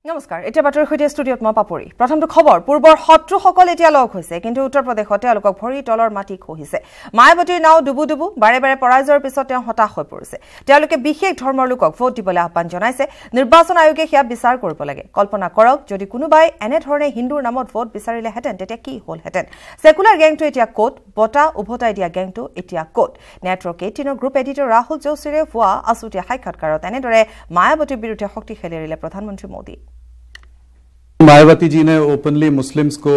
নমস্কাৰ এটা বাতৰি সৈতে ষ্টুডিঅত মই পাপৰি প্ৰথমটো খবৰ পূৰ্বৰ শত্ৰুসকল এতিয়া লগ হৈছে কিন্তু উত্তৰ প্ৰদেশতে তেওঁলোকক ভৰি তলৰ মাটি খহিছে মায়াবতীৰ নাও ডুবু বাৰে বাৰে পৰাজয়ৰ পিছত তেওঁ হতাশ হৈ পৰিছে তেওঁলোকে বিশেষ ধৰ্মৰ লোকক ভোট দিবলৈ আহ্বান জনাইছে নিৰ্বাচন আয়োগে হিয়া বিচাৰ কৰিব লাগে কল্পনা কৰক যদি কোনোবাই এনে ধৰণে হিন্দুৰ নামত ভোট বিচাৰিলে হেতেন তেতিয়া কি হলহেতেন সেকুলাৰ গেংটো এতিয়া কোট বটা উভতাই দিয়া গেংটো এতিয়া কোট নেটৱৰ্ক 18ৰ গ্ৰুপ এডিটৰ ৰাহুল জোশীৰে হোৱা আছুতীয়া সাক্ষাৎকাৰত এনেদৰে মায়াবতীৰ বিৰুদ্ধে শক্তিশালী এৰিলে প্ৰধানমন্ত্ৰী মোদী मायावती जी ने ओपनली मुस्लिम्स को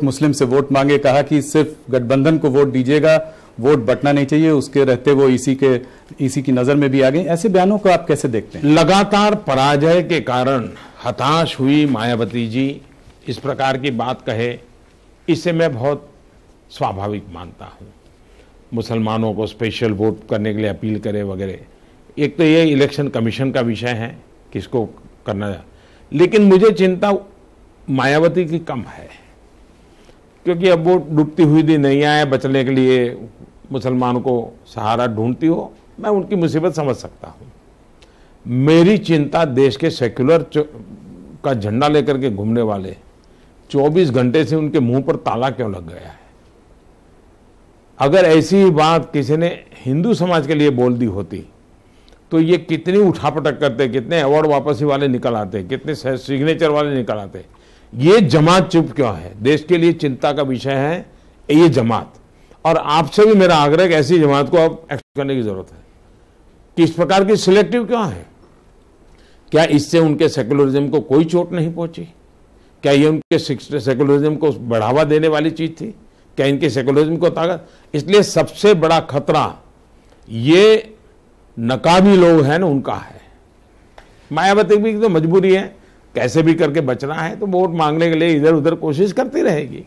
मुस्लिम से वोट मांगे कहा कि सिर्फ गठबंधन को वोट दीजिएगा वोट बंटना नहीं चाहिए उसके रहते वो इसी की नजर में भी आ गई ऐसे बयानों को आप कैसे देखते हैं लगातार पराजय के कारण हताश हुई मायावती जी इस प्रकार की बात कहे इसे मैं बहुत स्वाभाविक मानता हूं मुसलमानों को स्पेशल वोट करने के लिए अपील करे वगैरह एक तो ये इलेक्शन कमीशन का विषय है किसको करना लेकिन मुझे चिंता मायावती की कम है क्योंकि अब वो डूबती हुई भी नहीं आए बचने के लिए मुसलमानों को सहारा ढूंढती हो मैं उनकी मुसीबत समझ सकता हूं मेरी चिंता देश के सेक्युलर का झंडा लेकर के घूमने वाले 24 घंटे से उनके मुंह पर ताला क्यों लग गया है अगर ऐसी बात किसी ने हिंदू समाज के लिए बोल दी होती तो ये कितनी उठापटक करते कितने अवार्ड वापसी वाले निकल आते कितने सिग्नेचर वाले निकल आते ये जमात चुप क्यों है देश के लिए चिंता का विषय है ये जमात और आपसे भी मेरा आग्रह है ऐसी जमात को अब एक्शन करने की जरूरत है कि इस प्रकार की सिलेक्टिव क्यों है क्या इससे उनके सेकुलरिज्म को कोई चोट नहीं पहुंची क्या ये उनके सेकुलरिज्म को बढ़ावा देने वाली चीज थी क्या इनके सेकुलरिज्म को ताकत इसलिए सबसे बड़ा खतरा ये नकाबी लोग हैं ना उनका है मायावती भी तो मजबूरी है कैसे भी करके बचना है तो वोट मांगने के लिए इधर उधर कोशिश करती रहेगी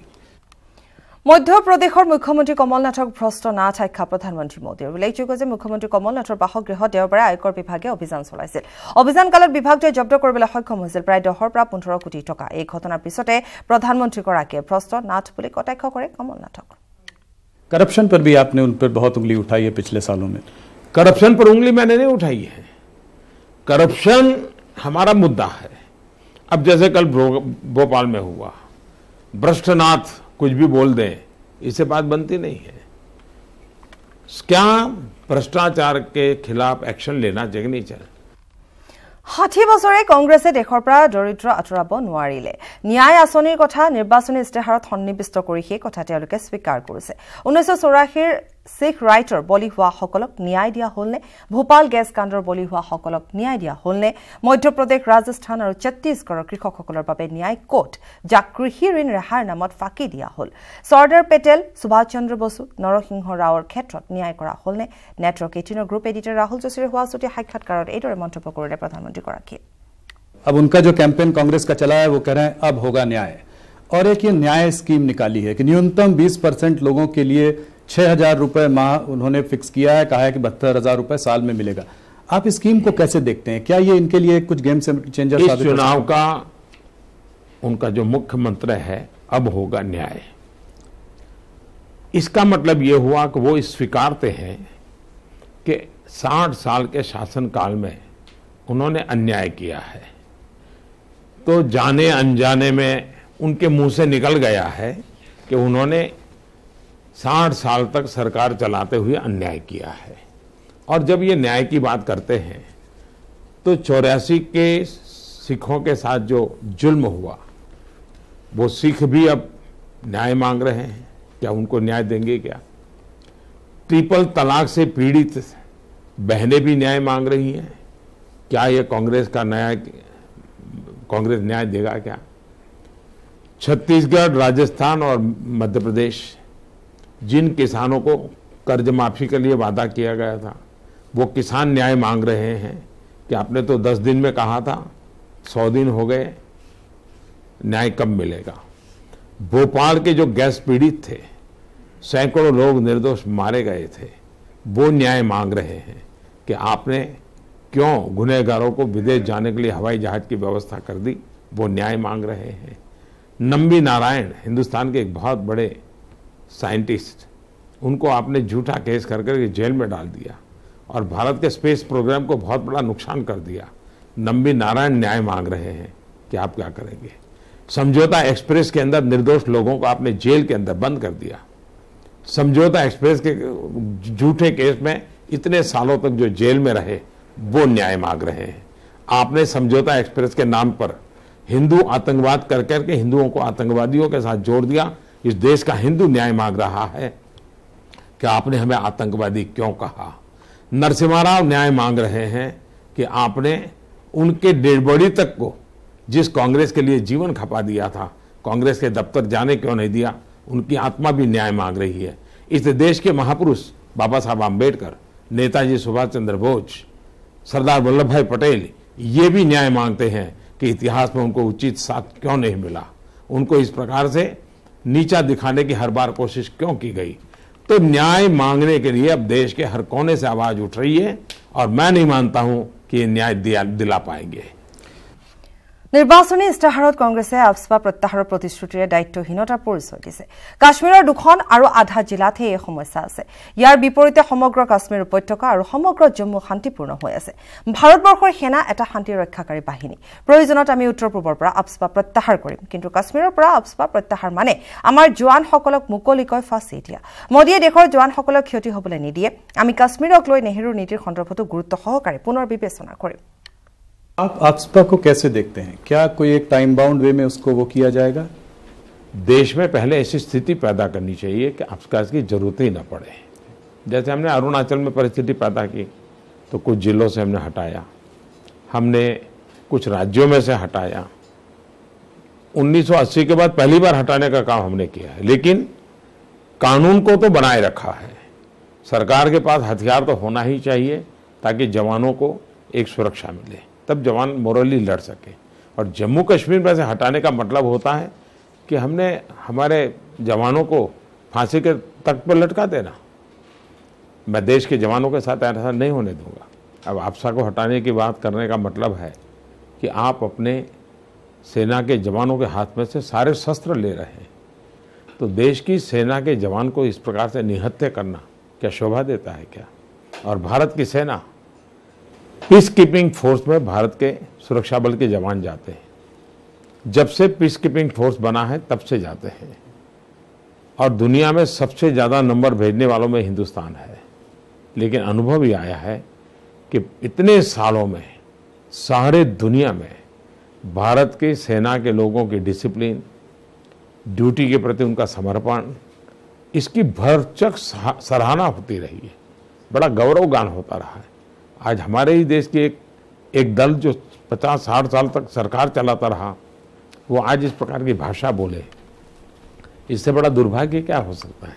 मध्य प्रदेशर मुख्यमंत्री कमलनाथक भ्रष्ट नाथ आख्या प्रधानमंत्री मोदीर उल्लेखযোগ্য যে মুখ্যমন্ত্ৰী কমলনাথৰ বাসগৃহত দেওবাৰে আয়কৰ বিভাগে অভিযান চলাইছিল অভিযানকালত বিভাগটোৱে জব্দ কৰিবলৈ সক্ষম হৈছিল প্ৰায় 10 পৰা 15 কোটি টকা এই ঘটনাৰ পিছতে প্ৰধানমন্ত্ৰীগৰাকীয়ে ভ্ৰষ্ট নাথ বুলি কটাক্ষ কৰে কমলনাথক करप्शन पर भी आपने उन पर बहुत उंगली उठाई है पिछले सालों में करप्शन पर उंगली मैंने नहीं उठाई है करप्शन हमारा मुद्दा है अब जैसे कल भोपाल में हुआ भ्रष्टनाथ कुछ भी बोल दें इससे बात बनती नहीं है क्या भ्रष्टाचार के खिलाफ एक्शन लेना चाहिए नहीं चाहिए 60 বছৰে কংগ্ৰেছে দেশৰ পৰা দৰিদ্ৰ আঁতৰাব নোৱাৰিলে ন্যায় আঁচনিৰ কথা নিৰ্বাচনী ইস্তেহাৰত সন্নিবিষ্ট কৰি সেই কথা তেওঁলোকে স্বীকাৰ কৰিছে 1984 শিখ ৰাইটৰ বলি হোৱা সকলক ন্যায় দিয়া হলনে ভোপাল গেছ কাণ্ডৰ বলি হোৱা সকলক ন্যায় দিয়া হলনে মধ্যপ্ৰদেশ ৰাজস্থান আৰু ছত্তীশগড়ৰ কৃষকসকলৰ বাবে ন্যায় কোট যাক কৃষি ঋণ ৰেহাইৰ নামত ফাঁকি দিয়া হল চৰ্দাৰ পেটেল সুভাষ চন্দ্ৰ বসু নৰসিংহ ৰাওৰ ক্ষেত্ৰত ন্যায় কৰা হলনে নেটৱৰ্ক 18ৰ গ্ৰুপ এডিটৰ ৰাহুল জোশীৰে হোৱা আছুতীয়া সাক্ষাৎকাৰত এইদৰে মন্তব্য কৰিলে প্ৰধানমন্ত্ৰী গৰাকীয়ে अब उनका जो कैंपेन कांग्रेस का चला है वो कह रहे हैं अब होगा न्याय और एक ये न्याय स्कीम निकाली है कि न्यूनतम 20% लोगों के लिए 6,000 रुपए माह उन्होंने फिक्स किया है कहा है कि 72,000 रुपए साल में मिलेगा आप इस स्कीम को कैसे देखते हैं क्या ये इनके लिए कुछ गेम चेंजर इस चुनाव का उनका जो मुख्य मंत्र है अब होगा न्याय इसका मतलब ये हुआ कि वो स्वीकारते हैं कि 60 साल के शासनकाल में उन्होंने अन्याय किया है तो जाने अनजाने में उनके मुंह से निकल गया है कि उन्होंने 60 साल तक सरकार चलाते हुए अन्याय किया है और जब ये न्याय की बात करते हैं तो 84 के सिखों के साथ जो जुल्म हुआ वो सिख भी अब न्याय मांग रहे हैं क्या उनको न्याय देंगे क्या ट्रिपल तलाक से पीड़ित बहनें भी न्याय मांग रही हैं क्या ये कांग्रेस न्याय देगा क्या छत्तीसगढ़ राजस्थान और मध्य प्रदेश जिन किसानों को कर्ज माफी के लिए वादा किया गया था वो किसान न्याय मांग रहे हैं कि आपने तो 10 दिन में कहा था 100 दिन हो गए न्याय कब मिलेगा भोपाल के जो गैस पीड़ित थे सैकड़ों लोग निर्दोष मारे गए थे वो न्याय मांग रहे हैं कि आपने क्यों गुनहगारों को विदेश जाने के लिए हवाई जहाज की व्यवस्था कर दी वो न्याय मांग रहे हैं नंबी नारायण हिंदुस्तान के एक बहुत बड़े साइंटिस्ट उनको आपने झूठा केस कर करके जेल में डाल दिया और भारत के स्पेस प्रोग्राम को बहुत बड़ा नुकसान कर दिया नंबी नारायण न्याय मांग रहे हैं कि आप क्या करेंगे। समझौता एक्सप्रेस के अंदर निर्दोष लोगों को आपने जेल के अंदर बंद कर दिया। समझौता एक्सप्रेस के झूठे केस में इतने सालों तक जो जेल में रहे वो न्याय मांग रहे हैं। आपने समझौता एक्सप्रेस के नाम पर हिंदू आतंकवाद कर करके हिंदुओं को आतंकवादियों के साथ जोड़ दिया। इस देश का हिंदू न्याय मांग रहा है कि आपने हमें आतंकवादी क्यों कहा। नरसिम्हा राव न्याय मांग रहे हैं कि आपने उनके डेड बॉडी तक को जिस कांग्रेस के लिए जीवन खपा दिया था, कांग्रेस के दफ्तर जाने क्यों नहीं दिया। उनकी आत्मा भी न्याय मांग रही है। इस देश के महापुरुष बाबा साहब आम्बेडकर, नेताजी सुभाष चंद्र बोस, सरदार वल्लभ भाई पटेल ये भी न्याय मांगते हैं कि इतिहास में उनको उचित साथ क्यों नहीं मिला, उनको इस प्रकार से नीचा दिखाने की हर बार कोशिश क्यों की गई। तो न्याय मांगने के लिए अब देश के हर कोने से आवाज उठ रही है और मैं नहीं मानता हूं कि ये न्याय दिला पाएंगे। নিৰ্বাচনী ইস্তাহাৰত কংগ্ৰেছে আফস্পা প্ৰত্যাহাৰৰ প্ৰতিশ্ৰুতিৰে দায়িত্বহীনতাৰ পৰিচয় দিছে। কাশ্মীৰৰ 2খন আৰু আধা জিলাতহে এই সমস্যা আছে। ইয়াৰ বিপৰীতে সমগ্ৰ কাশ্মীৰ উপত্যকা আৰু সমগ্ৰ জম্মু শান্তিপূৰ্ণ হৈ আছে। ভাৰতবৰ্ষৰ সেনা এটা শান্তি ৰক্ষাকাৰী বাহিনী। প্ৰয়োজনত আমি উত্তৰ পূবৰ পৰা আফস্পা প্ৰত্যাহাৰ কৰিম, কিন্তু কাশ্মীৰৰ পৰা আফস্পা প্ৰত্যাহাৰ মানে আমাৰ জোৱানসকলক মুকলিকৈ ফাঁচি দিয়া। মোদীয়ে দেশৰ জোৱানসকলক ক্ষতি হ'বলৈ নিদিয়ে। আমি কাশ্মীৰক লৈ নেহৰুৰ নীতিৰ সন্দৰ্ভতো গুৰুত্ব সহকাৰে পুনৰ বিবেচনা কৰিম। आप आफ्स्पा को कैसे देखते हैं? क्या कोई एक टाइम बाउंड वे में उसको वो किया जाएगा? देश में पहले ऐसी स्थिति पैदा करनी चाहिए कि आफ्स्पा की जरूरत ही न पड़े। जैसे हमने अरुणाचल में परिस्थिति पैदा की तो कुछ जिलों से हमने हटाया, हमने कुछ राज्यों में से हटाया। 1980 के बाद पहली बार हटाने का काम हमने किया है, लेकिन कानून को तो बनाए रखा है। सरकार के पास हथियार तो होना ही चाहिए ताकि जवानों को एक सुरक्षा मिले, तब जवान मोरली लड़ सके। और जम्मू कश्मीर में से हटाने का मतलब होता है कि हमने हमारे जवानों को फांसी के तख्त पर लटका देना। मैं देश के जवानों के साथ ऐसा नहीं होने दूंगा। अब आफ्स्पा को हटाने की बात करने का मतलब है कि आप अपने सेना के जवानों के हाथ में से सारे शस्त्र ले रहे हैं। तो देश की सेना के जवान को इस प्रकार से निहत्थे करना क्या शोभा देता है क्या? और भारत की सेना पीस कीपिंग फोर्स में भारत के सुरक्षा बल के जवान जाते हैं। जब से पीस कीपिंग फोर्स बना है तब से जाते हैं और दुनिया में सबसे ज़्यादा नंबर भेजने वालों में हिंदुस्तान है। लेकिन अनुभव ये आया है कि इतने सालों में सारे दुनिया में भारत की सेना के लोगों की डिसिप्लिन, ड्यूटी के प्रति उनका समर्पण, इसकी भरचक सराहना होती रही है। बड़ा गौरवगान होता रहा है। आज हमारे ही देश के एक दल जो 50-60 साल तक सरकार चलाता रहा, वो आज इस प्रकार की भाषा बोले, इससे बड़ा दुर्भाग्य क्या हो सकता है।